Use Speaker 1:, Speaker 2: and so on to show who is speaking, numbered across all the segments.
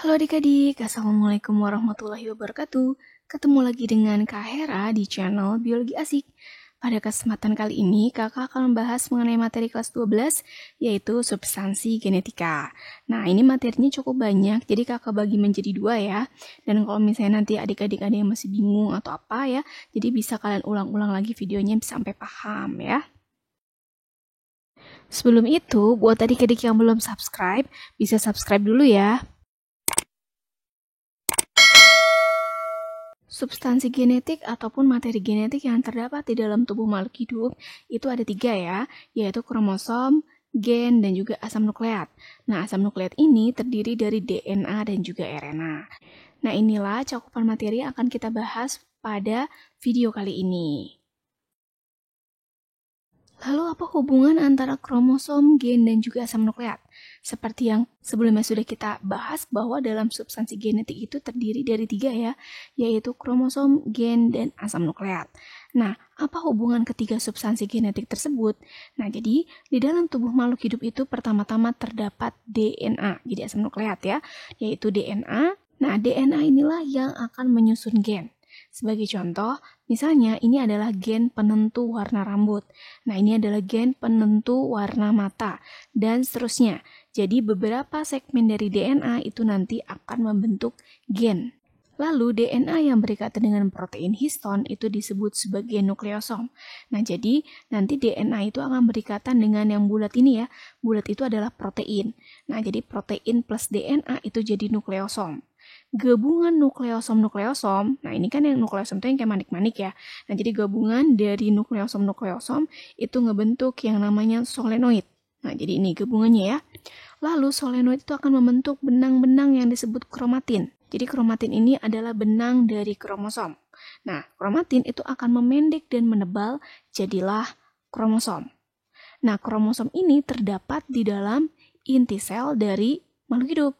Speaker 1: Halo adik-adik, Assalamualaikum warahmatullahi wabarakatuh. Ketemu lagi dengan Kak Hera di channel Biologi Asik. Pada kesempatan kali ini, kakak akan membahas mengenai materi kelas 12, yaitu substansi genetika. Nah, ini materinya cukup banyak, jadi kakak bagi menjadi 2 ya. Dan kalau misalnya nanti adik-adik ada yang masih bingung atau apa ya, jadi bisa kalian ulang-ulang lagi videonya sampai paham ya. Sebelum itu, buat adik-adik yang belum subscribe, bisa subscribe dulu ya. Substansi genetik ataupun materi genetik yang terdapat di dalam tubuh makhluk hidup itu ada 3 ya, yaitu kromosom, gen, dan juga asam nukleat. Nah, asam nukleat ini terdiri dari DNA dan juga RNA. Nah, inilah cakupan materi yang akan kita bahas pada video kali ini. Lalu apa hubungan antara kromosom, gen, dan juga asam nukleat? Seperti yang sebelumnya sudah kita bahas bahwa dalam substansi genetik itu terdiri dari 3 ya, yaitu kromosom, gen, dan asam nukleat. Nah, apa hubungan ketiga substansi genetik tersebut? Nah, jadi di dalam tubuh makhluk hidup itu pertama-tama terdapat DNA, jadi asam nukleat ya, yaitu DNA. Nah, DNA inilah yang akan menyusun gen. Sebagai contoh, misalnya ini adalah gen penentu warna rambut. Nah, ini adalah gen penentu warna mata, dan seterusnya. Jadi, beberapa segmen dari DNA itu nanti akan membentuk gen. Lalu, DNA yang berkaitan dengan protein histon itu disebut sebagai nukleosom. Nah, jadi nanti DNA itu akan berkaitan dengan yang bulat ini ya. Bulat itu adalah protein. Nah, jadi protein plus DNA itu jadi nukleosom. Gabungan nukleosom, nah ini kan yang nukleosom itu yang kayak manik-manik ya. Nah, jadi gabungan dari nukleosom itu ngebentuk yang namanya solenoid. Nah, jadi ini gabungannya ya. Lalu solenoid itu akan membentuk benang-benang yang disebut kromatin. Jadi kromatin ini adalah benang dari kromosom. Nah, kromatin itu akan memendek dan menebal, jadilah kromosom. Nah, kromosom ini terdapat di dalam inti sel dari makhluk hidup.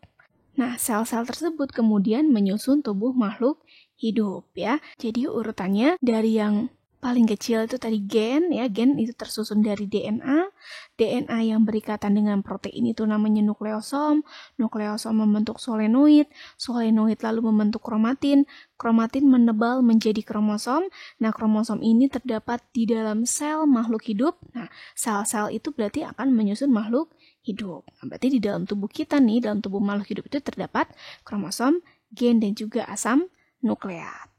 Speaker 1: Nah, sel-sel tersebut kemudian menyusun tubuh makhluk hidup ya. Jadi urutannya dari yang paling kecil itu tadi gen ya, gen itu tersusun dari DNA. DNA yang berikatan dengan protein itu namanya nukleosom. Nukleosom membentuk solenoid. Solenoid lalu membentuk kromatin. Kromatin menebal menjadi kromosom. Nah, kromosom ini terdapat di dalam sel makhluk hidup. Nah, sel-sel itu berarti akan menyusun makhluk hidup. Nah, berarti di dalam tubuh kita nih, dalam tubuh makhluk hidup itu terdapat kromosom, gen, dan juga asam nukleat.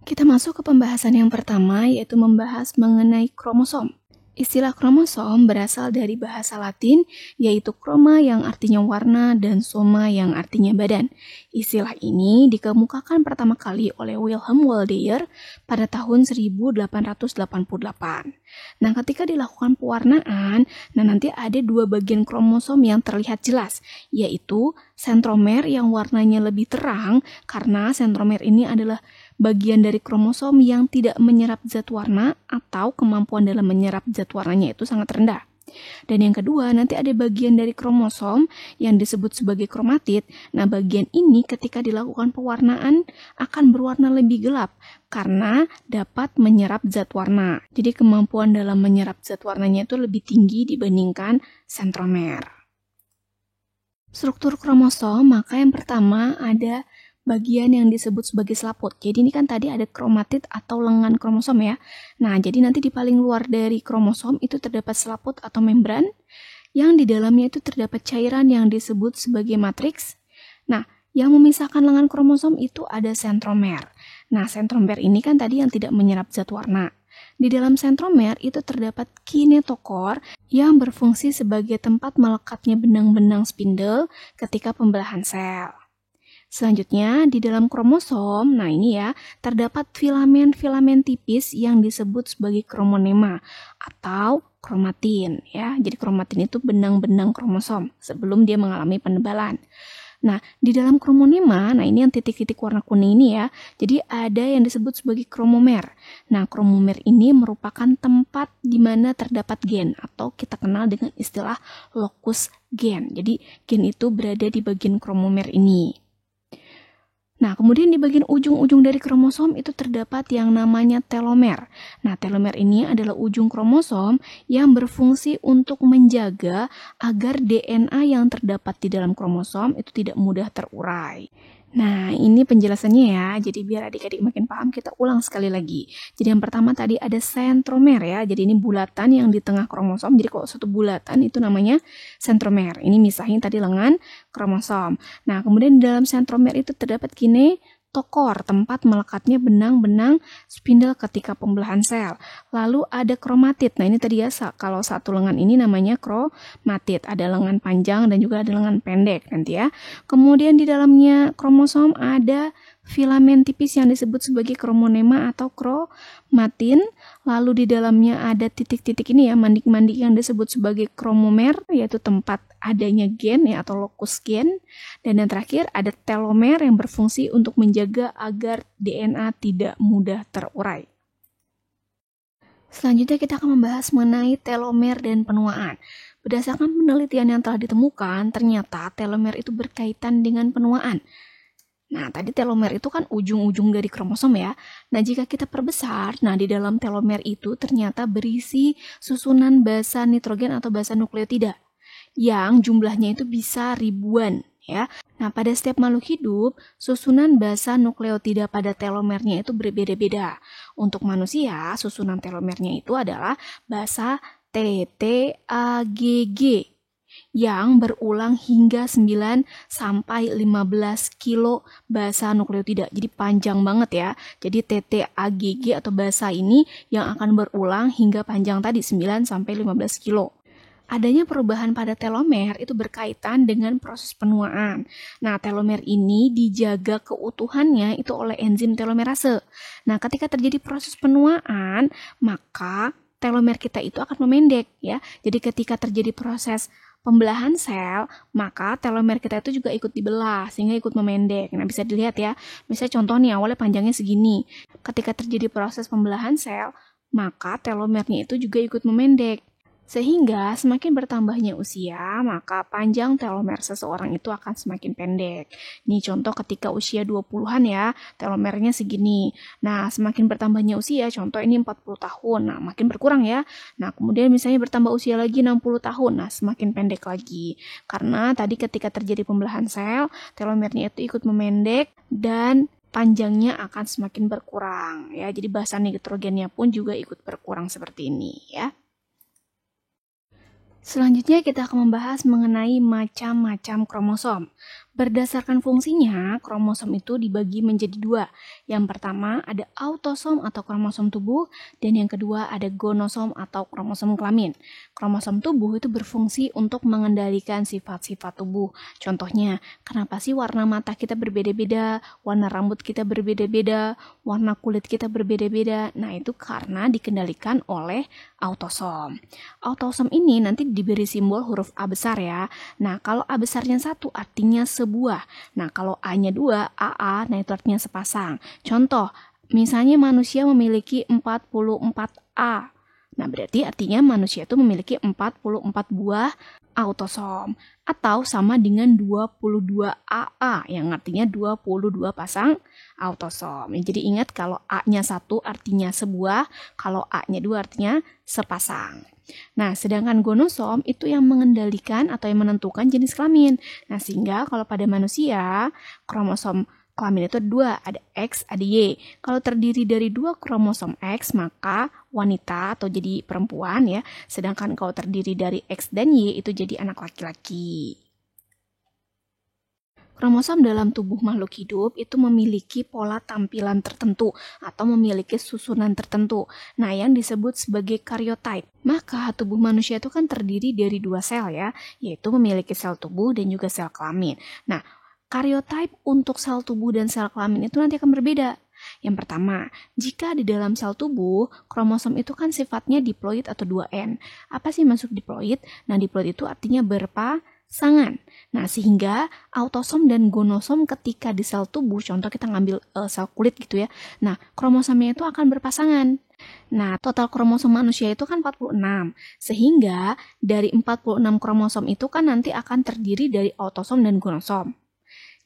Speaker 1: Kita masuk ke pembahasan yang pertama, yaitu membahas mengenai kromosom. Istilah kromosom berasal dari bahasa Latin, yaitu chroma yang artinya warna dan soma yang artinya badan. Istilah ini dikemukakan pertama kali oleh Wilhelm Waldeyer pada tahun 1888. Nah, ketika dilakukan pewarnaan, nanti ada 2 bagian kromosom yang terlihat jelas, yaitu sentromer yang warnanya lebih terang, karena sentromer ini adalah bagian dari kromosom yang tidak menyerap zat warna atau kemampuan dalam menyerap zat warnanya itu sangat rendah. Dan yang kedua, nanti ada bagian dari kromosom yang disebut sebagai kromatid. Nah, bagian ini ketika dilakukan pewarnaan akan berwarna lebih gelap karena dapat menyerap zat warna. Jadi kemampuan dalam menyerap zat warnanya itu lebih tinggi dibandingkan sentromer. Struktur kromosom, maka yang pertama ada bagian yang disebut sebagai selaput. Jadi ini kan tadi ada kromatid atau lengan kromosom ya. Nah, jadi nanti di paling luar dari kromosom itu terdapat selaput atau membran yang di dalamnya itu terdapat cairan yang disebut sebagai matriks. Nah, yang memisahkan lengan kromosom itu ada sentromer. Nah, sentromer ini kan tadi yang tidak menyerap zat warna. Di dalam sentromer itu terdapat kinetokor yang berfungsi sebagai tempat melekatnya benang-benang spindle ketika pembelahan sel. Selanjutnya, di dalam kromosom, nah ini ya, terdapat filamen-filamen tipis yang disebut sebagai kromonema atau kromatin ya. Jadi kromatin itu benang-benang kromosom sebelum dia mengalami penebalan. Nah, di dalam kromonema, nah ini yang titik-titik warna kuning ini ya, jadi ada yang disebut sebagai kromomer. Nah, kromomer ini merupakan tempat di mana terdapat gen atau kita kenal dengan istilah locus gen. Jadi, gen itu berada di bagian kromomer ini. Nah, kemudian di bagian ujung-ujung dari kromosom itu terdapat yang namanya telomer. Nah, telomer ini adalah ujung kromosom yang berfungsi untuk menjaga agar DNA yang terdapat di dalam kromosom itu tidak mudah terurai. Nah, ini penjelasannya ya. Jadi biar adik-adik makin paham, kita ulang sekali lagi. Jadi yang pertama tadi ada sentromer ya. Jadi ini bulatan yang di tengah kromosom. Jadi kalau satu bulatan itu namanya sentromer. Ini misahin tadi lengan kromosom. Nah, kemudian di dalam sentromer itu terdapat kinetokor, tempat melekatnya benang-benang spindel ketika pembelahan sel. Lalu ada kromatid. Nah, ini tadi ya, kalau satu lengan ini namanya kromatid. Ada lengan panjang dan juga ada lengan pendek nanti ya. Kemudian di dalamnya kromosom ada filamen tipis yang disebut sebagai kromonema atau kromatin. Lalu di dalamnya ada titik-titik ini ya, mandik-mandik yang disebut sebagai kromomer, yaitu tempat adanya gen ya atau lokus gen. Dan yang terakhir ada telomer yang berfungsi untuk menjaga agar DNA tidak mudah terurai. Selanjutnya kita akan membahas mengenai telomer dan penuaan. Berdasarkan penelitian yang telah ditemukan, ternyata telomer itu berkaitan dengan penuaan. Nah, tadi telomer itu kan ujung-ujung dari kromosom ya. Nah, jika kita perbesar, nah di dalam telomer itu ternyata berisi susunan basa nitrogen atau basa nukleotida yang jumlahnya itu bisa ribuan ya. Nah, pada setiap makhluk hidup, susunan basa nukleotida pada telomernya itu berbeda-beda. Untuk manusia, susunan telomernya itu adalah basa TTAGG yang berulang hingga 9 sampai 15 kilo basa nukleotida. Jadi panjang banget ya. Jadi TTAGG atau basa ini yang akan berulang hingga panjang tadi 9 sampai 15 kilo. Adanya perubahan pada telomer itu berkaitan dengan proses penuaan. Nah, telomer ini dijaga keutuhannya itu oleh enzim telomerase. Nah, ketika terjadi proses penuaan, maka telomer kita itu akan memendek ya. Jadi ketika terjadi proses pembelahan sel, maka telomer kita itu juga ikut dibelah sehingga ikut memendek. Nah, bisa dilihat ya. Misalnya contoh nih, awalnya panjangnya segini. Ketika terjadi proses pembelahan sel, maka telomernya itu juga ikut memendek. Sehingga semakin bertambahnya usia, maka panjang telomer seseorang itu akan semakin pendek. Nih contoh ketika usia 20-an ya, telomernya segini. Nah, semakin bertambahnya usia, contoh ini 40 tahun, nah makin berkurang ya. Nah, kemudian misalnya bertambah usia lagi 60 tahun, nah semakin pendek lagi. Karena tadi ketika terjadi pembelahan sel, telomernya itu ikut memendek dan panjangnya akan semakin berkurang ya. Jadi basa nitrogennya pun juga ikut berkurang seperti ini ya. Selanjutnya kita akan membahas mengenai macam-macam kromosom. Berdasarkan fungsinya, kromosom itu dibagi menjadi dua. Yang pertama ada autosom atau kromosom tubuh, dan yang kedua ada gonosom atau kromosom kelamin. Kromosom tubuh itu berfungsi untuk mengendalikan sifat-sifat tubuh. Contohnya, kenapa sih warna mata kita berbeda-beda, warna rambut kita berbeda-beda, warna kulit kita berbeda-beda. Nah, itu karena dikendalikan oleh autosom. Autosom ini nanti diberi simbol huruf A besar ya. Nah, kalau A besarnya 1 artinya sebuah. Nah, kalau A-nya 2, AA, nah itu artinya sepasang. Contoh, misalnya manusia memiliki 44A. Nah, berarti artinya manusia itu memiliki 44 buah autosom. Atau sama dengan 22 AA, yang artinya 22 pasang autosom. Jadi ingat kalau A-nya 1 artinya sebuah, kalau A-nya 2 artinya sepasang. Nah, sedangkan gonosom itu yang mengendalikan atau yang menentukan jenis kelamin. Nah, sehingga kalau pada manusia, kromosom kelamin itu ada 2, ada X, ada Y. Kalau terdiri dari 2 kromosom X, maka wanita atau jadi perempuan ya. Sedangkan kalau terdiri dari X dan Y, itu jadi anak laki-laki. Kromosom dalam tubuh makhluk hidup itu memiliki pola tampilan tertentu atau memiliki susunan tertentu. Nah, yang disebut sebagai karyotype. Maka tubuh manusia itu kan terdiri dari 2 sel ya, yaitu memiliki sel tubuh dan juga sel kelamin. Nah, karyotype untuk sel tubuh dan sel kelamin itu nanti akan berbeda. Yang pertama, jika di dalam sel tubuh, kromosom itu kan sifatnya diploid atau 2N. Apa sih maksud diploid? Nah, diploid itu artinya berpasangan. Nah, sehingga autosom dan gonosom ketika di sel tubuh, contoh kita ngambil sel kulit gitu ya. Nah, kromosomnya itu akan berpasangan. Nah, total kromosom manusia itu kan 46. Sehingga dari 46 kromosom itu kan nanti akan terdiri dari autosom dan gonosom.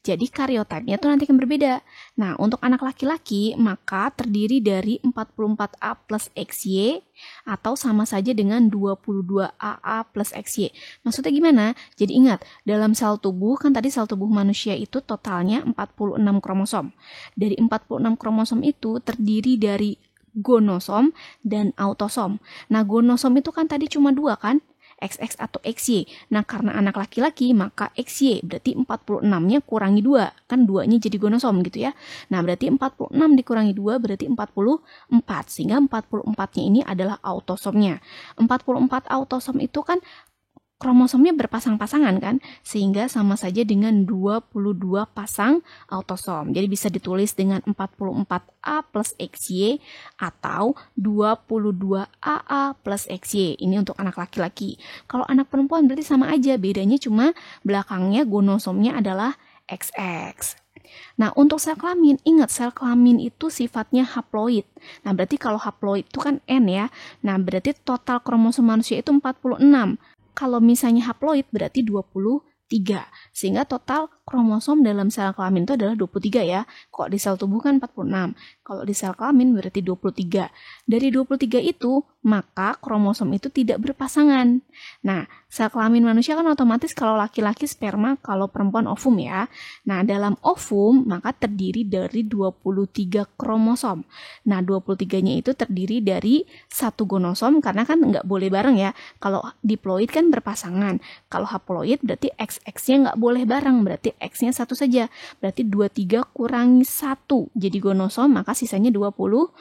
Speaker 1: Jadi karyotype-nya tuh nanti akan berbeda. Nah, untuk anak laki-laki maka terdiri dari 44A plus XY atau sama saja dengan 22AA plus XY. Maksudnya gimana? Jadi ingat, dalam sel tubuh, kan tadi sel tubuh manusia itu totalnya 46 kromosom. Dari 46 kromosom itu terdiri dari gonosom dan autosom. Nah, gonosom itu kan tadi cuma 2 kan? XX atau XY. Nah, karena anak laki-laki, maka XY berarti 46-nya kurangi 2. Kan 2-nya jadi gonosom gitu ya. Nah, berarti 46 dikurangi 2 berarti 44. Sehingga 44-nya ini adalah autosomnya. 44 autosom itu kan kromosomnya berpasang-pasangan kan, sehingga sama saja dengan 22 pasang autosom. Jadi bisa ditulis dengan 44A plus XY atau 22AA plus XY. Ini untuk anak laki-laki. Kalau anak perempuan berarti sama aja, bedanya cuma belakangnya gonosomnya adalah XX. Nah, untuk sel kelamin, ingat sel kelamin itu sifatnya haploid. Nah, berarti kalau haploid itu kan N ya. Nah, berarti total kromosom manusia itu 46. Kalau misalnya haploid berarti 23. Sehingga total kromosom dalam sel kelamin itu adalah 23 ya. Kok di sel tubuh kan 46. Kalau di sel kelamin berarti 23. Dari 23 itu, maka kromosom itu tidak berpasangan. Nah, sel kelamin manusia kan otomatis kalau laki-laki sperma, kalau perempuan ovum ya. Nah, dalam ovum maka terdiri dari 23 kromosom. Nah, 23-nya itu terdiri dari satu gonosom karena kan nggak boleh bareng ya. Kalau diploid kan berpasangan. Kalau haploid berarti XX-nya nggak boleh bareng, berarti X-nya satu saja. Berarti 23 kurangi 1 jadi gonosom, maka sisanya 22.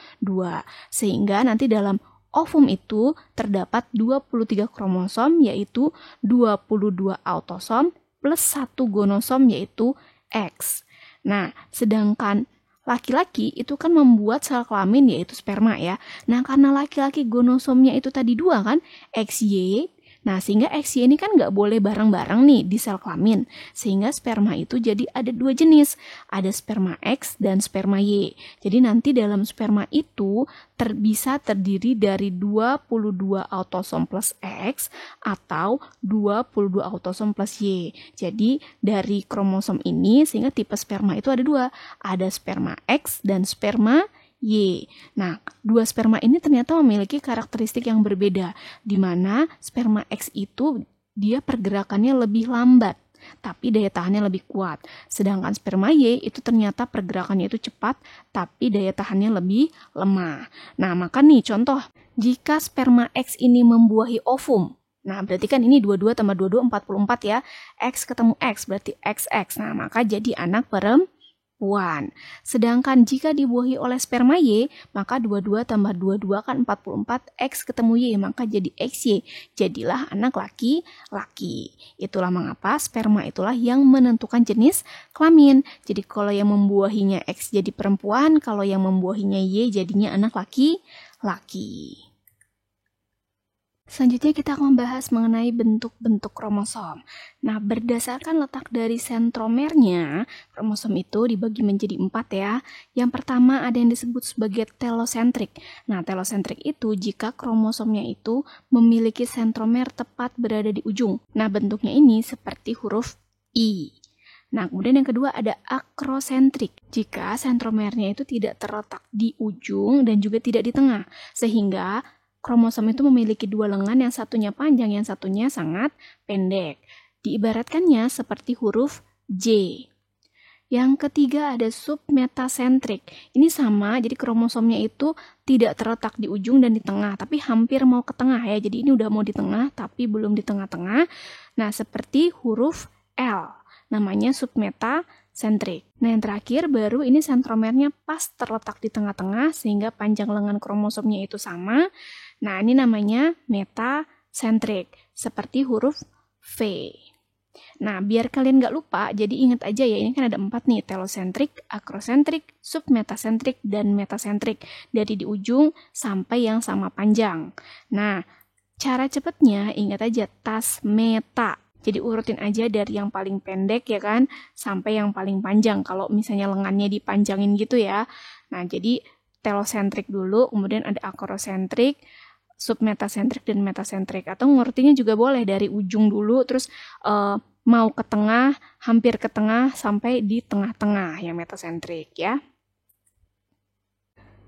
Speaker 1: Sehingga nanti dalam ovum itu terdapat 23 kromosom, yaitu 22 autosom plus 1 gonosom, yaitu X. Nah, sedangkan laki-laki itu kan membuat sel kelamin, yaitu sperma ya. Nah, karena laki-laki gonosomnya itu tadi 2 kan, XY. Nah, sehingga XY ini kan nggak boleh bareng-bareng nih di sel kelamin. Sehingga sperma itu jadi ada 2 jenis. Ada sperma X dan sperma Y. Jadi nanti dalam sperma itu bisa terdiri dari 22 autosom plus X atau 22 autosom plus Y. Jadi dari kromosom ini sehingga tipe sperma itu ada 2. Ada sperma X dan sperma Y. Nah, 2 sperma ini ternyata memiliki karakteristik yang berbeda, di mana sperma X itu dia pergerakannya lebih lambat, tapi daya tahannya lebih kuat. Sedangkan sperma Y itu ternyata pergerakannya itu cepat, tapi daya tahannya lebih lemah. Nah, maka nih contoh, jika sperma X ini membuahi ovum, nah berarti kan ini 22 tambah 22, 44 ya. X ketemu X, berarti XX. Nah, maka jadi anak perempuan. Sedangkan jika dibuahi oleh sperma Y, maka 22 tambah 22 kan 44, X ketemu Y, maka jadi XY. Jadilah anak laki-laki. Itulah mengapa sperma itulah yang menentukan jenis kelamin. Jadi kalau yang membuahinya X jadi perempuan, kalau yang membuahinya Y jadinya anak laki-laki. Selanjutnya kita akan membahas mengenai bentuk-bentuk kromosom. Nah, berdasarkan letak dari sentromernya, kromosom itu dibagi menjadi 4 ya. Yang pertama ada yang disebut sebagai telosentrik. Nah, telosentrik itu jika kromosomnya itu memiliki sentromer tepat berada di ujung. Nah, bentuknya ini seperti huruf I. Nah, kemudian yang kedua ada akrosentrik. Jika sentromernya itu tidak terletak di ujung dan juga tidak di tengah. Sehingga kromosom itu memiliki 2 lengan, yang satunya panjang, yang satunya sangat pendek. Diibaratkannya seperti huruf J. Yang ketiga ada submetasentrik. Ini sama, jadi kromosomnya itu tidak terletak di ujung dan di tengah, tapi hampir mau ke tengah ya. Jadi ini udah mau di tengah, tapi belum di tengah-tengah. Nah, seperti huruf L. Namanya submetasentrik. Nah, yang terakhir baru ini sentromernya pas terletak di tengah-tengah, sehingga panjang lengan kromosomnya itu sama. Nah, ini namanya metasentrik, seperti huruf V. Nah, biar kalian nggak lupa, jadi ingat aja ya, ini kan ada 4 nih, telosentrik, akrosentrik, submetasentrik, dan metasentrik. Dari di ujung sampai yang sama panjang. Nah, cara cepatnya ingat aja, tas meta. Jadi urutin aja dari yang paling pendek ya kan, sampai yang paling panjang. Kalau misalnya lengannya dipanjangin gitu ya. Nah, jadi telosentrik dulu, kemudian ada akrosentrik, submetasentrik dan metasentrik, atau ngurutinya juga boleh dari ujung dulu terus mau ke tengah, hampir ke tengah sampai di tengah-tengah yang metasentrik ya.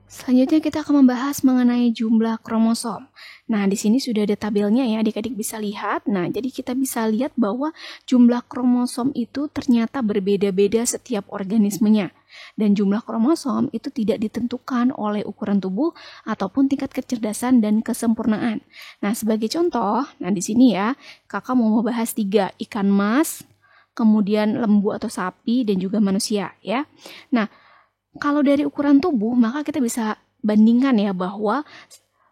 Speaker 1: Selanjutnya kita akan membahas mengenai jumlah kromosom. Nah, di sini sudah ada tabelnya ya, adik-adik bisa lihat. Nah, jadi kita bisa lihat bahwa jumlah kromosom itu ternyata berbeda-beda setiap organismenya. Dan jumlah kromosom itu tidak ditentukan oleh ukuran tubuh ataupun tingkat kecerdasan dan kesempurnaan. Nah, sebagai contoh, nah di sini ya, kakak mau membahas 3, ikan mas, kemudian lembu atau sapi, dan juga manusia ya. Nah, kalau dari ukuran tubuh, maka kita bisa bandingkan ya bahwa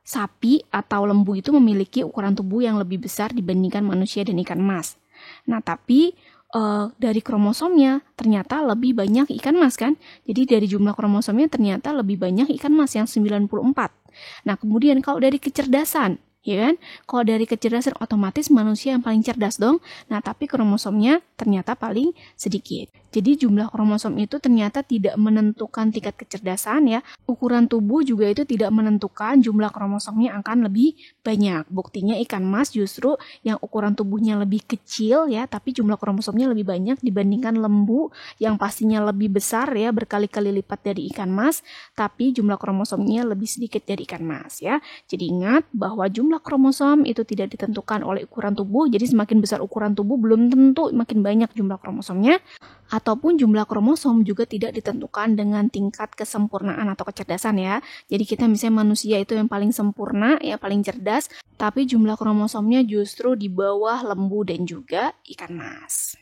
Speaker 1: sapi atau lembu itu memiliki ukuran tubuh yang lebih besar dibandingkan manusia dan ikan mas. Nah, tapi dari kromosomnya ternyata lebih banyak ikan mas kan? Jadi dari jumlah kromosomnya ternyata lebih banyak ikan mas yang 94. Nah, kemudian kalau dari kecerdasan, ya kan? Kalau dari kecerdasan otomatis manusia yang paling cerdas dong. Nah, tapi kromosomnya ternyata paling sedikit. Jadi jumlah kromosom itu ternyata tidak menentukan tingkat kecerdasan ya. Ukuran tubuh juga itu tidak menentukan jumlah kromosomnya akan lebih banyak. Buktinya ikan mas justru yang ukuran tubuhnya lebih kecil ya, tapi jumlah kromosomnya lebih banyak dibandingkan lembu yang pastinya lebih besar ya, berkali-kali lipat dari ikan mas, tapi jumlah kromosomnya lebih sedikit dari ikan mas ya. Jadi ingat bahwa jumlah kromosom itu tidak ditentukan oleh ukuran tubuh. Jadi semakin besar ukuran tubuh belum tentu makin banyak jumlah kromosomnya. Ataupun jumlah kromosom juga tidak ditentukan dengan tingkat kesempurnaan atau kecerdasan ya. Jadi kita misalnya manusia itu yang paling sempurna, ya paling cerdas, tapi jumlah kromosomnya justru di bawah lembu dan juga ikan mas.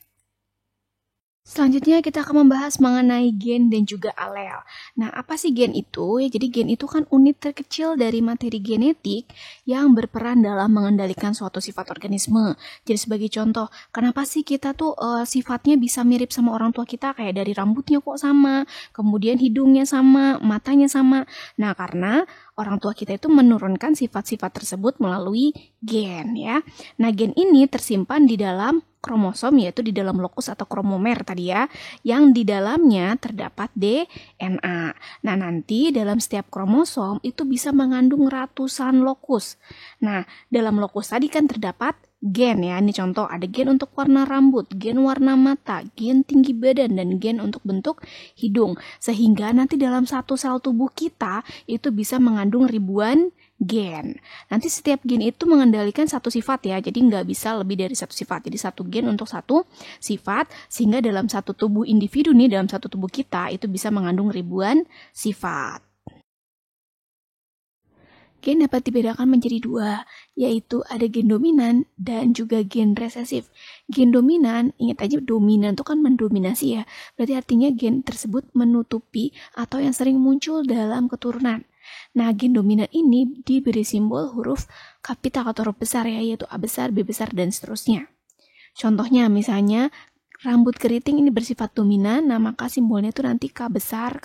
Speaker 1: Selanjutnya kita akan membahas mengenai gen dan juga alel. Nah, apa sih gen itu? Ya, jadi gen itu kan unit terkecil dari materi genetik yang berperan dalam mengendalikan suatu sifat organisme. Jadi sebagai contoh, kenapa sih kita tuh sifatnya bisa mirip sama orang tua kita? Kayak dari rambutnya kok sama, kemudian hidungnya sama, matanya sama. Nah, karena orang tua kita itu menurunkan sifat-sifat tersebut melalui gen ya. Nah, gen ini tersimpan di dalam kromosom, yaitu di dalam lokus atau kromomer tadi ya, yang di dalamnya terdapat DNA. Nah, nanti dalam setiap kromosom itu bisa mengandung ratusan lokus. Nah, dalam lokus tadi kan terdapat gen ya. Ini contoh, ada gen untuk warna rambut, gen warna mata, gen tinggi badan, dan gen untuk bentuk hidung. Sehingga nanti dalam satu sel tubuh kita itu bisa mengandung ribuan gen. Nanti setiap gen itu mengendalikan satu sifat ya, jadi nggak bisa lebih dari satu sifat. Jadi satu gen untuk satu sifat, sehingga dalam satu tubuh individu nih, dalam satu tubuh kita itu bisa mengandung ribuan sifat. Gen dapat dibedakan menjadi 2, yaitu ada gen dominan dan juga gen resesif. Gen dominan, ingat aja dominan itu kan mendominasi ya, berarti artinya gen tersebut menutupi atau yang sering muncul dalam keturunan. Nah, gen dominan ini diberi simbol huruf kapital atau huruf besar ya, yaitu A besar, B besar, dan seterusnya. Contohnya misalnya, rambut keriting ini bersifat dominan, nah maka simbolnya itu nanti K besar.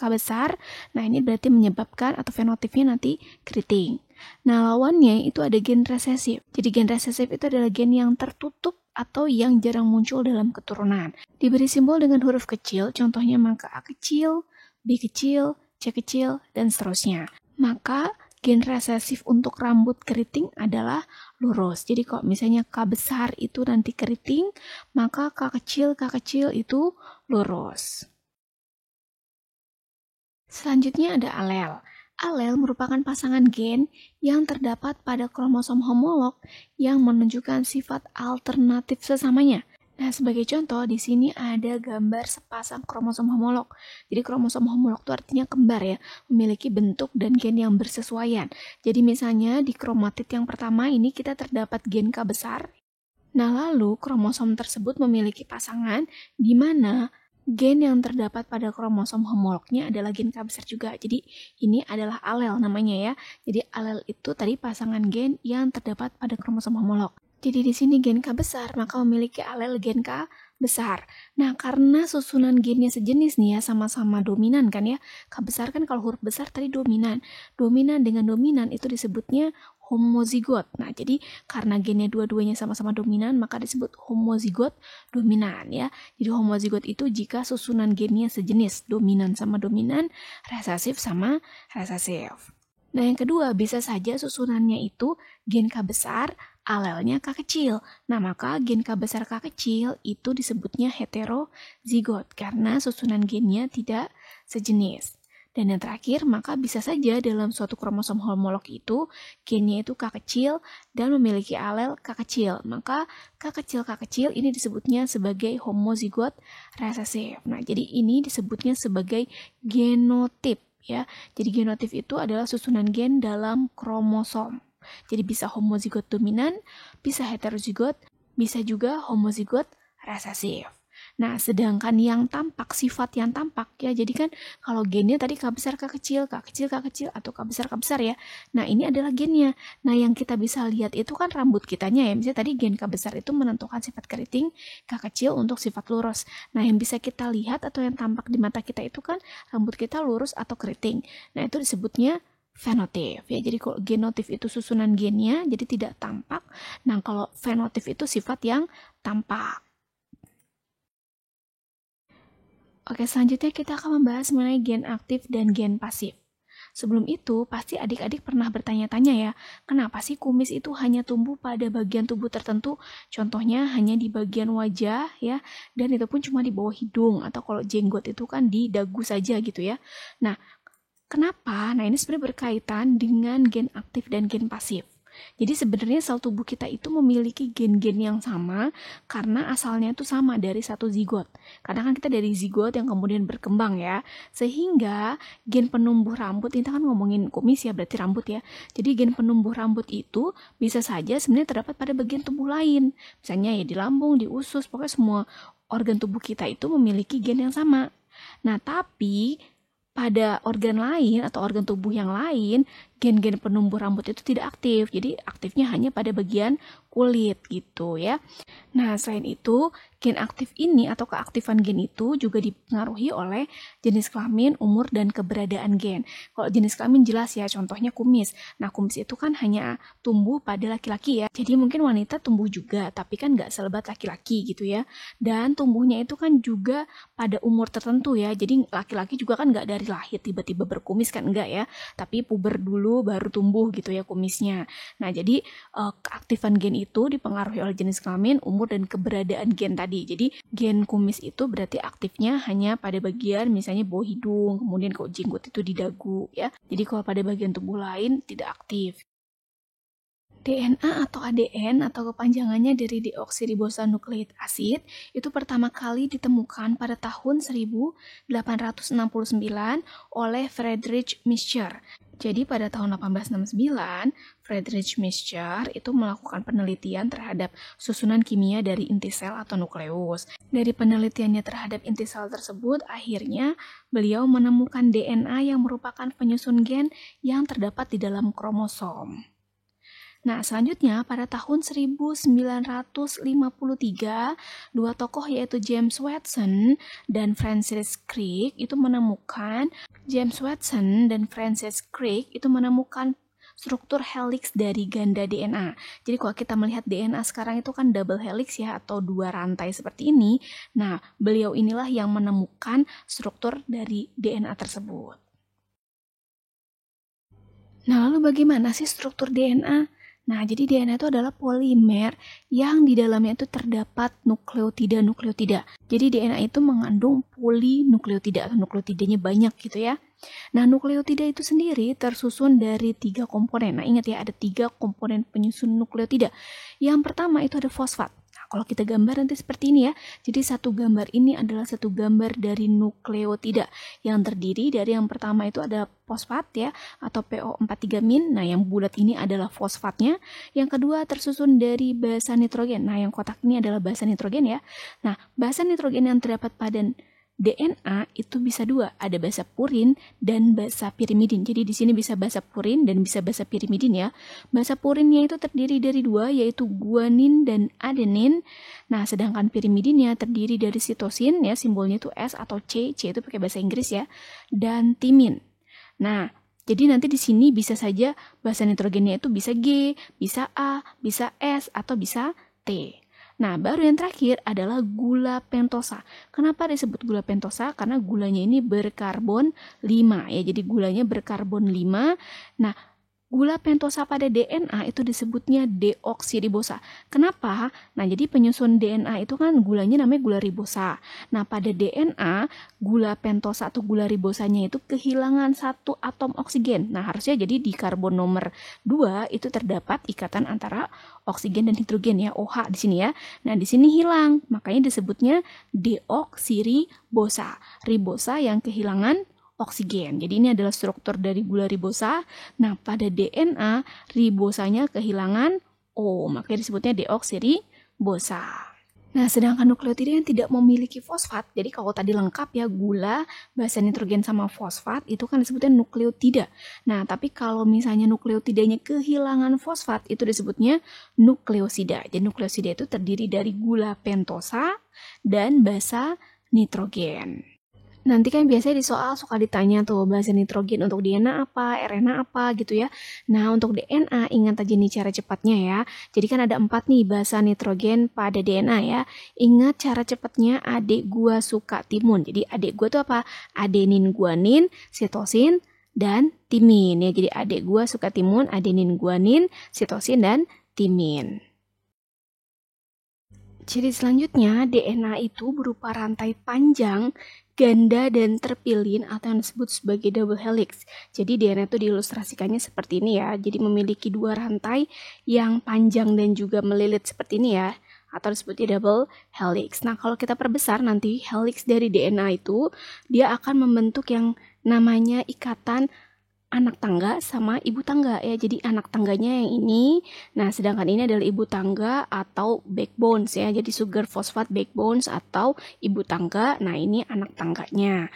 Speaker 1: Nah, ini berarti menyebabkan atau fenotipnya nanti keriting. Nah, lawannya itu ada gen resesif. Jadi gen resesif itu adalah gen yang tertutup atau yang jarang muncul dalam keturunan. Diberi simbol dengan huruf kecil, contohnya maka A kecil, B kecil, C kecil, dan seterusnya. Maka gen resesif untuk rambut keriting adalah lurus. Jadi kalau misalnya K besar itu nanti keriting, maka K kecil itu lurus. Selanjutnya ada alel. Alel merupakan pasangan gen yang terdapat pada kromosom homolog yang menunjukkan sifat alternatif sesamanya. Nah, sebagai contoh, di sini ada gambar sepasang kromosom homolog. Jadi kromosom homolog itu artinya kembar ya, memiliki bentuk dan gen yang bersesuaian. Jadi misalnya di kromatid yang pertama ini kita terdapat gen K besar. Nah, lalu kromosom tersebut memiliki pasangan di mana gen yang terdapat pada kromosom homolognya adalah gen K besar juga. Jadi ini adalah alel namanya ya. Jadi alel itu tadi pasangan gen yang terdapat pada kromosom homolog. Jadi di sini gen K besar, maka memiliki alel gen K besar. Nah, karena susunan gennya sejenis nih ya, sama-sama dominan kan ya. K besar kan kalau huruf besar tadi dominan. Dominan dengan dominan itu disebutnya homozigot. Nah, jadi karena gennya dua-duanya sama-sama dominan, maka disebut homozigot dominan ya. Jadi homozigot itu jika susunan gennya sejenis, dominan sama dominan, resesif sama resesif. Nah, yang kedua, bisa saja susunannya itu gen K besar, alelnya K kecil. Nah, maka gen K besar K kecil itu disebutnya heterozigot karena susunan gennya tidak sejenis. Dan yang terakhir, maka bisa saja dalam suatu kromosom homolog itu gennya itu K kecil dan memiliki alel K kecil. Maka K kecil ini disebutnya sebagai homozigot resesif. Nah, jadi ini disebutnya sebagai genotip. Ya, jadi genotip itu adalah susunan gen dalam kromosom. Jadi bisa homozigot dominan, bisa heterozigot, bisa juga homozigot resesif. Nah, sedangkan yang tampak, sifat yang tampak ya, jadi kan kalau gennya tadi K besar, K kecil, K kecil, K kecil, atau K besar ya. Nah, ini adalah gennya. Nah, yang kita bisa lihat itu kan rambut kitanya ya. Misalnya tadi gen K besar itu menentukan sifat keriting, K kecil untuk sifat lurus. Nah, yang bisa kita lihat atau yang tampak di mata kita itu kan rambut kita lurus atau keriting. Nah, itu disebutnya fenotip ya. Jadi kalau genotip itu susunan gennya, jadi tidak tampak. Nah, kalau fenotip itu sifat yang tampak. Oke, selanjutnya kita akan membahas mengenai gen aktif dan gen pasif. Sebelum itu, pasti adik-adik pernah bertanya-tanya ya, kenapa sih kumis itu hanya tumbuh pada bagian tubuh tertentu? Contohnya hanya di bagian wajah ya, dan itu pun cuma di bawah hidung, atau kalau jenggot itu kan di dagu saja gitu ya. Nah, kenapa? Nah, ini sebenarnya berkaitan dengan gen aktif dan gen pasif. Jadi sebenarnya sel tubuh kita itu memiliki gen-gen yang sama karena asalnya itu sama dari satu zigot. Karena kan kita dari zigot yang kemudian berkembang ya. Sehingga gen penumbuh rambut, ini kan ngomongin kumis ya, berarti rambut ya. Jadi gen penumbuh rambut itu bisa saja sebenarnya terdapat pada bagian tubuh lain. Misalnya ya di lambung, di usus, pokoknya semua organ tubuh kita itu memiliki gen yang sama. Nah, tapi pada organ lain atau organ tubuh yang lain, gen-gen penumbuh rambut itu tidak aktif. Jadi aktifnya hanya pada bagian kulit gitu ya. Nah, selain itu, gen aktif ini atau keaktifan gen itu juga dipengaruhi oleh jenis kelamin, umur, dan keberadaan gen. Kalau jenis kelamin jelas ya, contohnya kumis. Nah, kumis itu kan hanya tumbuh pada laki-laki ya. Jadi mungkin wanita tumbuh juga, tapi kan nggak selebat laki-laki gitu ya. Dan tumbuhnya itu kan juga pada umur tertentu ya. Jadi laki-laki juga kan nggak dari lahir tiba-tiba berkumis kan, enggak ya. Tapi puber dulu baru tumbuh gitu ya kumisnya. Nah, jadi keaktifan gen itu dipengaruhi oleh jenis kelamin, umur, dan keberadaan gen tadi. Jadi gen kumis itu berarti aktifnya hanya pada bagian misalnya bawah hidung, kemudian kalau jenggot itu di dagu ya. Jadi kalau pada bagian tubuh lain tidak aktif. DNA atau ADN atau kepanjangannya dari deoksiribosonukleik acid itu pertama kali ditemukan pada tahun 1869 oleh Friedrich Mischer. Jadi pada tahun 1869, Friedrich Mischer itu melakukan penelitian terhadap susunan kimia dari inti sel atau nukleus. Dari penelitiannya terhadap inti sel tersebut, akhirnya beliau menemukan DNA yang merupakan penyusun gen yang terdapat di dalam kromosom. Nah, selanjutnya pada tahun 1953, dua tokoh yaitu James Watson dan Francis Crick itu menemukan struktur helix dari ganda DNA. Jadi kalau kita melihat DNA sekarang itu kan double helix ya, atau dua rantai seperti ini. Nah, beliau inilah yang menemukan struktur dari DNA tersebut. Nah, lalu bagaimana sih struktur DNA? Nah, jadi DNA itu adalah polimer yang di dalamnya itu terdapat nukleotida. Jadi DNA itu mengandung polinukleotida, atau nukleotidanya banyak gitu ya. Nah, nukleotida itu sendiri tersusun dari 3 komponen. Nah, ingat ya, ada 3 komponen penyusun nukleotida. Yang pertama itu ada fosfat. Kalau kita gambar nanti seperti ini ya. Jadi satu gambar ini adalah satu gambar dari nukleotida yang terdiri dari yang pertama itu ada fosfat ya, atau PO43-min. Nah, yang bulat ini adalah fosfatnya. Yang kedua tersusun dari basa nitrogen. Nah, yang kotak ini adalah basa nitrogen ya. Nah, basa nitrogen yang terdapat pada DNA itu bisa 2, ada basa purin dan basa pirimidin. Jadi di sini bisa basa purin dan bisa basa pirimidin ya. Basa purinnya itu terdiri dari 2, yaitu guanin dan adenin. Nah, sedangkan pirimidinnya terdiri dari sitosin ya, simbolnya itu S atau C itu pakai bahasa Inggris ya, dan timin. Nah, jadi nanti di sini bisa saja basa nitrogennya itu bisa G, bisa A, bisa S, atau bisa T. Nah, baru yang terakhir adalah gula pentosa. Kenapa disebut gula pentosa? Karena gulanya ini berkarbon 5 ya. Jadi gulanya berkarbon 5. Nah, gula pentosa pada DNA itu disebutnya deoksiribosa. Kenapa? Nah, jadi penyusun DNA itu kan gulanya namanya gula ribosa. Nah, pada DNA, gula pentosa atau gula ribosanya itu kehilangan satu atom oksigen. Nah, harusnya jadi di karbon nomor 2 itu terdapat ikatan antara oksigen dan hidrogen ya, OH di sini ya. Nah, di sini hilang, makanya disebutnya deoksiribosa. Ribosa yang kehilangan oksigen. Jadi ini adalah struktur dari gula ribosa. Nah, pada DNA ribosanya kehilangan O, makanya disebutnya deoksiribosa. Nah, sedangkan nukleotida yang tidak memiliki fosfat, jadi kalau tadi lengkap ya gula, basa nitrogen sama fosfat, itu kan disebutnya nukleotida. Nah, tapi kalau misalnya nukleotidanya kehilangan fosfat, itu disebutnya nukleosida. Jadi nukleosida itu terdiri dari gula pentosa dan basa nitrogen. Nanti kan biasanya di soal suka ditanya tuh basa nitrogen untuk DNA apa, RNA apa gitu ya. Nah, untuk DNA ingat aja nih cara cepatnya ya. Jadi kan ada 4 nih basa nitrogen pada DNA ya. Ingat cara cepatnya adik gua suka timun. Jadi adik gua tuh apa? Adenin, guanin, sitosin, dan timin ya. Jadi adik gua suka timun, adenin, guanin, sitosin, dan timin. Ciri selanjutnya, DNA itu berupa rantai panjang, ganda, dan terpilin atau yang disebut sebagai double helix. Jadi DNA itu diilustrasikannya seperti ini ya. Jadi memiliki 2 rantai yang panjang dan juga melilit seperti ini ya. Atau disebutnya double helix. Nah, kalau kita perbesar nanti helix dari DNA itu, dia akan membentuk yang namanya ikatan anak tangga sama ibu tangga ya. Jadi anak tangganya yang ini. Nah, sedangkan ini adalah ibu tangga atau backbones ya. Jadi sugar phosphate backbones atau ibu tangga. Nah, ini anak tangganya.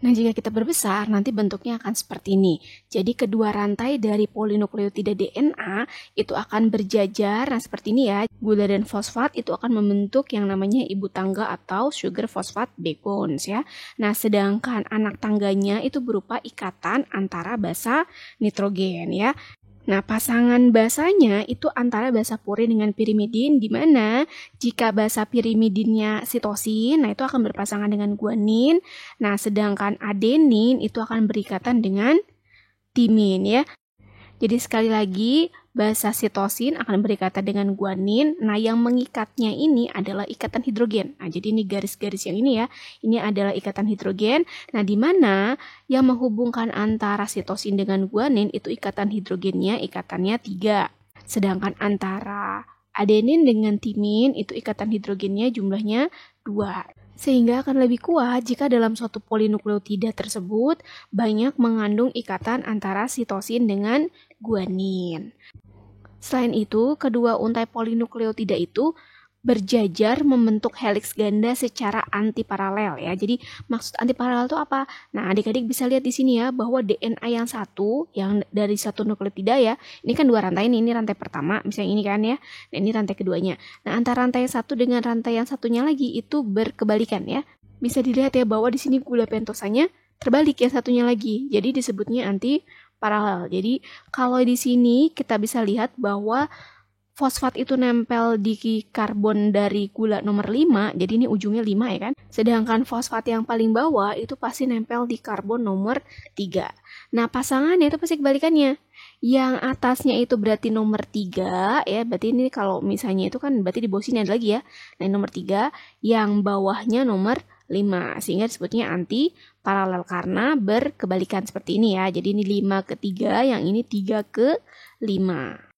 Speaker 1: Nah, jika kita berbesar, nanti bentuknya akan seperti ini. Jadi, kedua rantai dari polinukleotida DNA itu akan berjajar. Nah, seperti ini ya. Gula dan fosfat itu akan membentuk yang namanya ibu tangga atau sugar phosphate backbones ya. Nah, sedangkan anak tangganya itu berupa ikatan antara basa nitrogen ya. Nah, pasangan basanya itu antara basa purin dengan pirimidin, di mana jika basa pirimidinnya sitosin, nah itu akan berpasangan dengan guanin. Nah, sedangkan adenin itu akan berikatan dengan timin ya. Jadi sekali lagi, basa sitosin akan berikatan dengan guanin. Nah, yang mengikatnya ini adalah ikatan hidrogen. Nah, jadi ini garis-garis yang ini ya. Ini adalah ikatan hidrogen. Nah, di mana yang menghubungkan antara sitosin dengan guanin itu ikatan hidrogennya, ikatannya 3. Sedangkan antara adenin dengan timin itu ikatan hidrogennya jumlahnya 2. Sehingga akan lebih kuat jika dalam suatu polinukleotida tersebut banyak mengandung ikatan antara sitosin dengan guanin. Selain itu, kedua untai polinukleotida itu berjajar membentuk helix ganda secara antiparalel ya. Jadi maksud antiparalel itu apa? Nah, adik-adik bisa lihat di sini ya bahwa DNA yang satu yang dari satu nukleotida ya. Ini kan 2 rantai ini rantai pertama, misalnya ini kan ya. Nah, ini rantai keduanya. Nah, antara rantai yang satu dengan rantai yang satunya lagi itu berkebalikan ya. Bisa dilihat ya bahwa di sini gula pentosanya terbalik yang satunya lagi. Jadi disebutnya antiparalel. Jadi kalau di sini kita bisa lihat bahwa fosfat itu nempel di karbon dari gula nomor 5, jadi ini ujungnya 5 ya kan. Sedangkan fosfat yang paling bawah itu pasti nempel di karbon nomor 3. Nah, pasangannya itu pasti kebalikannya. Yang atasnya itu berarti nomor 3 ya, berarti ini kalau misalnya itu kan berarti di bawah sini ada lagi ya. Nah, nomor 3, yang bawahnya nomor 5, sehingga disebutnya anti paralel karena berkebalikan seperti ini ya. Jadi ini 5 ke 3, yang ini 3 ke 5.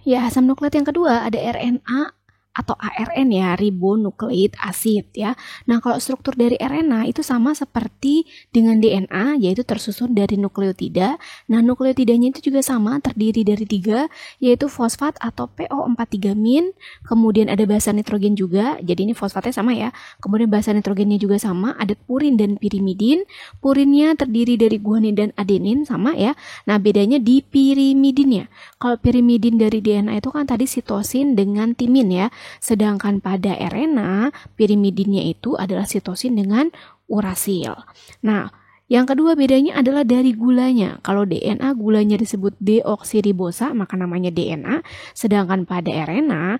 Speaker 1: Ya, asam nukleat yang kedua ada RNA atau ARN ya, ribonucleic acid ya. Nah, kalau struktur dari RNA itu sama seperti dengan DNA, yaitu tersusun dari nukleotida. Nah, nukleotidanya itu juga sama, terdiri dari 3, yaitu fosfat atau PO43-min, kemudian ada basa nitrogen juga, jadi ini fosfatnya sama ya. Kemudian basa nitrogennya juga sama, ada purin dan pirimidin. Purinnya terdiri dari guanin dan adenin, sama ya. Nah, bedanya di pirimidinnya. Kalau pirimidin dari DNA itu kan tadi sitosin dengan timin ya. Sedangkan pada RNA, pirimidinnya itu adalah sitosin dengan urasil. Nah, yang kedua bedanya adalah dari gulanya. Kalau DNA gulanya disebut deoksiribosa, maka namanya DNA. Sedangkan pada RNA,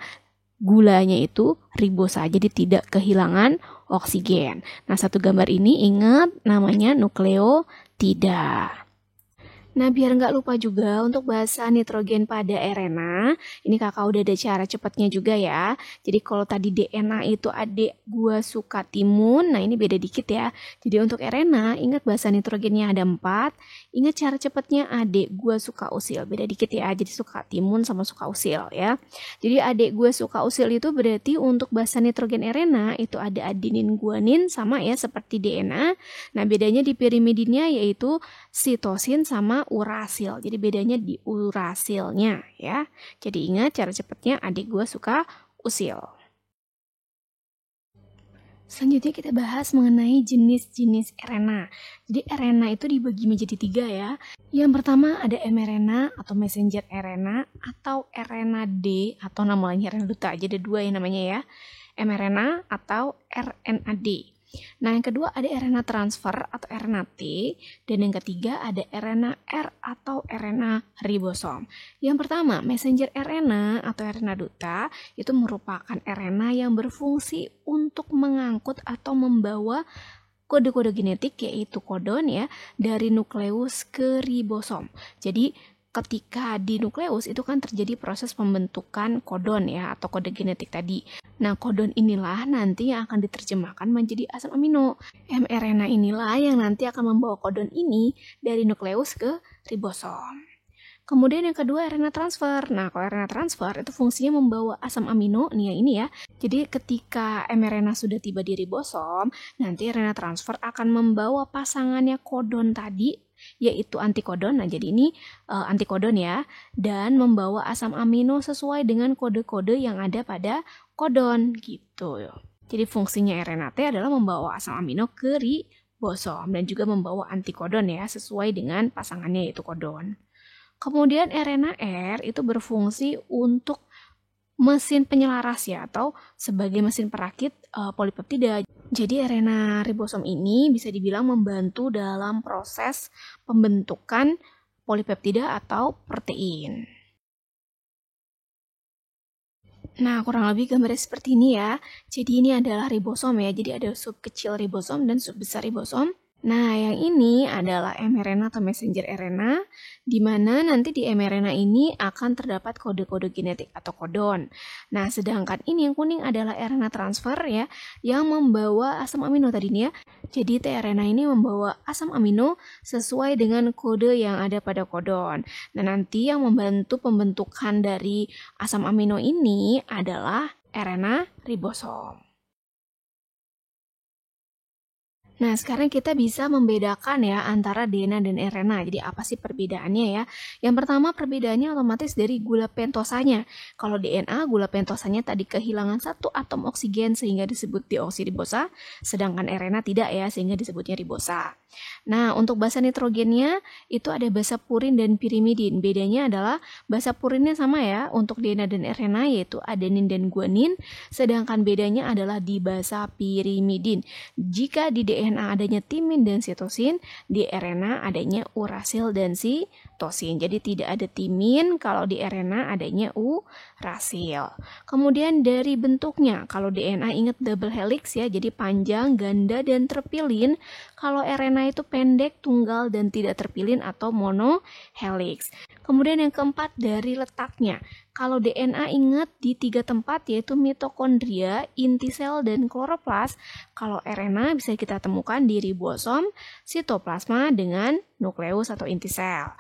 Speaker 1: gulanya itu ribosa, jadi tidak kehilangan oksigen. Nah, satu gambar ini ingat namanya nukleotida. Nah, biar nggak lupa juga untuk bahasa nitrogen pada RNA, ini kakak udah ada cara cepatnya juga ya. Jadi kalau tadi DNA itu adik gua suka timun, nah ini beda dikit ya. Jadi untuk RNA, ingat bahasa nitrogennya ada 4, ingat cara cepatnya adik gua suka usil, beda dikit ya. Jadi suka timun sama suka usil ya. Jadi adik gua suka usil itu berarti untuk bahasa nitrogen RNA itu ada adenin, guanin sama ya seperti DNA. Nah, bedanya di pirimidinnya yaitu sitosin sama urasil. Jadi bedanya di urasilnya ya. Jadi ingat cara cepatnya adik gue suka usil. Selanjutnya kita bahas mengenai jenis-jenis RNA. Jadi RNA itu dibagi menjadi 3 ya. Yang pertama ada mRNA atau messenger RNA atau RNA-D atau nama lainnya RNA duta. Jadi ada 2 yang namanya ya. mRNA atau RNA-D. Nah, yang kedua ada RNA transfer atau RNA-T, dan yang ketiga ada RNA-R atau RNA ribosom. Yang pertama, messenger RNA atau RNA duta itu merupakan RNA yang berfungsi untuk mengangkut atau membawa kode-kode genetik yaitu kodon ya dari nukleus ke ribosom. Jadi ketika di nukleus itu kan terjadi proses pembentukan kodon ya atau kode genetik tadi. Nah, kodon inilah nanti yang akan diterjemahkan menjadi asam amino. mRNA inilah yang nanti akan membawa kodon ini dari nukleus ke ribosom. Kemudian yang kedua RNA transfer. Nah, kalau RNA transfer itu fungsinya membawa asam amino, nih ya ini ya. Jadi ketika mRNA sudah tiba di ribosom, nanti RNA transfer akan membawa pasangannya kodon tadi yaitu antikodon. Nah, jadi ini antikodon ya, dan membawa asam amino sesuai dengan kode-kode yang ada pada kodon gitu. Jadi fungsinya RNA-T adalah membawa asam amino ke ribosom dan juga membawa antikodon ya, sesuai dengan pasangannya yaitu kodon. Kemudian RNA-R itu berfungsi untuk mesin penyelaras ya atau sebagai mesin perakit polipeptida. Jadi RNA ribosom ini bisa dibilang membantu dalam proses pembentukan polipeptida atau protein. Nah, kurang lebih gambarnya seperti ini ya. Jadi ini adalah ribosom ya. Jadi ada sub kecil ribosom dan sub besar ribosom. Nah, yang ini adalah mRNA atau messenger RNA, di mana nanti di mRNA ini akan terdapat kode-kode genetik atau kodon. Nah, sedangkan ini yang kuning adalah RNA transfer ya, yang membawa asam amino tadi nih ya. Jadi tRNA ini membawa asam amino sesuai dengan kode yang ada pada kodon. Nah, nanti yang membantu pembentukan dari asam amino ini adalah RNA ribosom. Nah, sekarang kita bisa membedakan ya antara DNA dan RNA. Jadi apa sih perbedaannya ya? Yang pertama perbedaannya otomatis dari gula pentosanya. Kalau DNA gula pentosanya tadi kehilangan satu atom oksigen sehingga disebut deoksiribosa, sedangkan RNA tidak ya sehingga disebutnya ribosa. Nah, untuk basa nitrogennya itu ada basa purin dan pirimidin. Bedanya adalah basa purinnya sama ya untuk DNA dan RNA yaitu adenin dan guanin, sedangkan bedanya adalah di basa pirimidin. Jika di DNA adanya timin dan sitosin, di RNA adanya urasil dan sitosin. Jadi tidak ada timin, kalau di RNA adanya urasil. Kemudian dari bentuknya, kalau DNA ingat double helix ya, jadi panjang, ganda, dan terpilin. Kalau RNA itu pendek, tunggal, dan tidak terpilin atau monohelix. Kemudian yang keempat dari letaknya. Kalau DNA ingat di 3 tempat yaitu mitokondria, inti sel, dan kloroplas. Kalau RNA bisa kita temukan di ribosom, sitoplasma, dengan nukleus atau inti sel.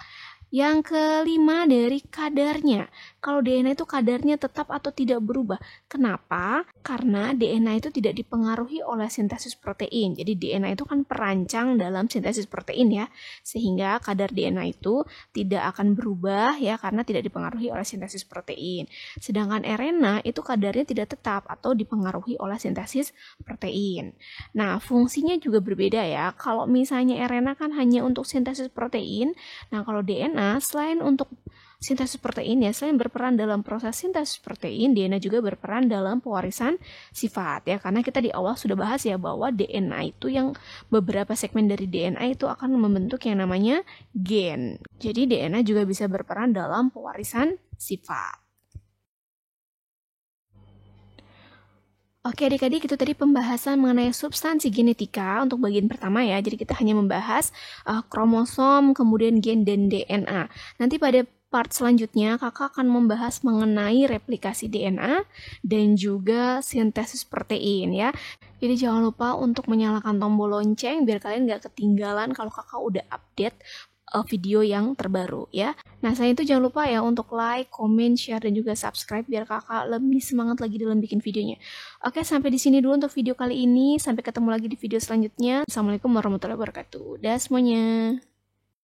Speaker 1: Yang kelima dari kadarnya. Kalau DNA itu kadarnya tetap atau tidak berubah. Kenapa? Karena DNA itu tidak dipengaruhi oleh sintesis protein. Jadi DNA itu kan perancang dalam sintesis protein ya. Sehingga kadar DNA itu tidak akan berubah ya karena tidak dipengaruhi oleh sintesis protein. Sedangkan RNA itu kadarnya tidak tetap atau dipengaruhi oleh sintesis protein. Nah, fungsinya juga berbeda ya. Kalau misalnya RNA kan hanya untuk sintesis protein. Nah, kalau DNA selain untuk sintesis protein ya, selain berperan dalam proses sintesis protein, DNA juga berperan dalam pewarisan sifat ya. Karena kita di awal sudah bahas ya bahwa DNA itu yang beberapa segmen dari DNA itu akan membentuk yang namanya gen. Jadi DNA juga bisa berperan dalam pewarisan sifat. Oke adik-adik, itu tadi pembahasan mengenai substansi genetika untuk bagian pertama ya. Jadi kita hanya membahas kromosom, kemudian gen dan DNA. Nanti pada part selanjutnya kakak akan membahas mengenai replikasi DNA dan juga sintesis protein ya. Jadi jangan lupa untuk menyalakan tombol lonceng biar kalian gak ketinggalan kalau kakak udah update video yang terbaru ya. Nah, selain itu jangan lupa ya untuk like, comment, share, dan juga subscribe biar kakak lebih semangat lagi dalam bikin videonya. Oke, sampai di sini dulu untuk video kali ini. Sampai ketemu lagi di video selanjutnya. Assalamualaikum warahmatullahi wabarakatuh. Dah semuanya.